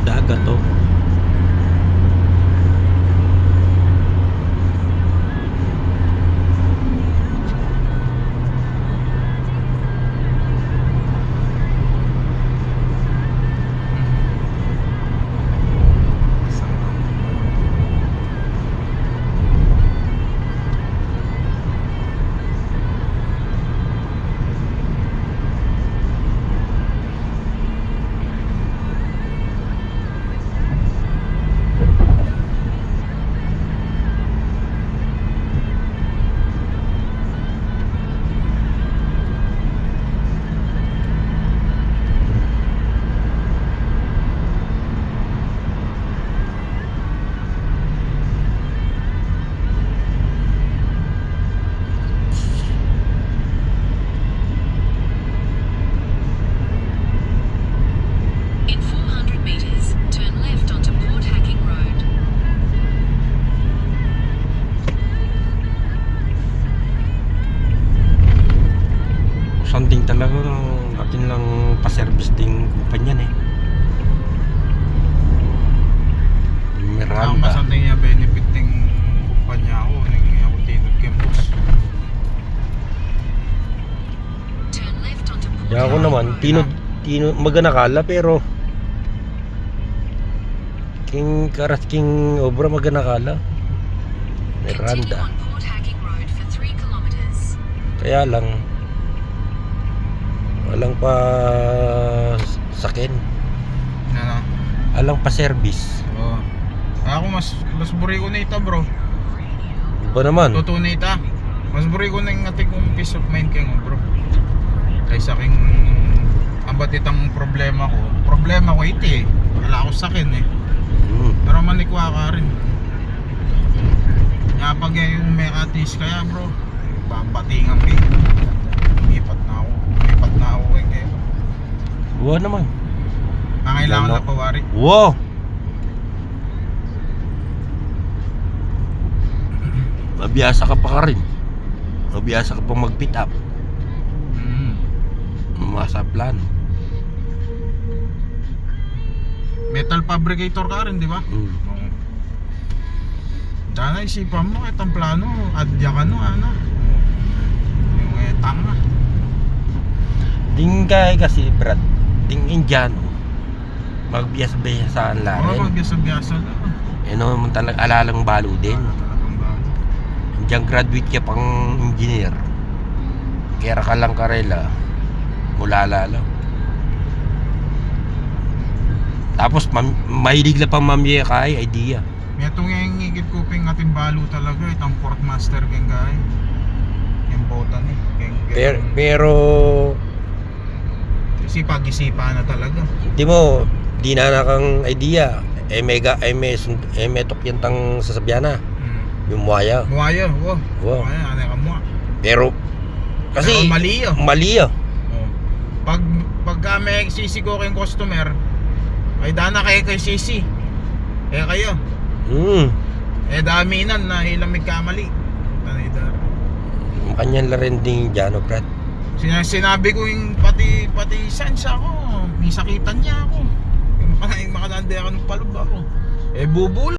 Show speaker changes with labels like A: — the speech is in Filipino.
A: dagat oh.
B: In 400 meters, turn left onto Port Hacking Road.
A: Something talaga atin lang pa-service ding kumpanya eh.
C: Ang
A: Miranda.
C: masanding niya benefit ng kumpanya ako, ng ako tinod campus.
B: Turn left onto Port
A: Kaya ako naman, tinod maganakala pero King obra maganakala.
B: Continue
A: Miranda.
B: on Port Hacking Road for 3 kilometers.
A: Kaya lang walang pa sakin,
C: Ano?
A: walang pa service.
C: Oo. Ako mas buri ko na ita, bro.
A: Iba naman.
C: Totoo na ita. Mas buri ko na yung ating kong peace of mind kayo, bro. Kaysa aking ambat itang problema ko ito eh. Wala ako sakin eh. Pero manikwa ka rin. Kaya pag yung may atis kaya, bro, babatingan ka eh. Lipat na ako kayo.
A: Wow naman.
C: Kailangan
A: Ano?
C: na pawari.
A: Wow. Mabiyasa ka pa rin. Mabiyasa ka pa mag-pick up. Masa plan.
C: Metal fabricator ka rin, di ba? Oo. Sana isipan mo itong plano, adya ka no, ano? Yung tanga.
A: Ding kay kasi Brad, ding Indiano. Magbiyas-biyasaan lang.
C: Oo, magyasa-byasa na.
A: Ano mo talaga alalang balo din.
C: Talagang bago.
A: Diyan graduate ka pang engineer. Kaya ka lang karela. Mulala lang. Tapos mahilig na pang mamye kay idea.
C: May itong yung ngigit kuping ating balo talaga, itong port master keng gay. Yung botan eh.
A: Pero
C: Isipag-isipa na talaga.
A: di mo di na kang idea. May tok yan tang sasabyan na. Yung muaya.
C: Muaya, wow.
A: Wow.
C: Muaya, ano ka mo?
A: Pero kasi
C: Pero mali yun.
A: mali yun.
C: Oh. Pagka may sisi ko kayong customer, ay dana kayo kay sisi. Kayo. Daminan na ilamig kamali. Tanay
A: Kanyan la rin din dyan, Brad.
C: Sinabi ko yung pati sense ako, may sakitan niya ako. Yung makadande ako ng palub ako. Bubul.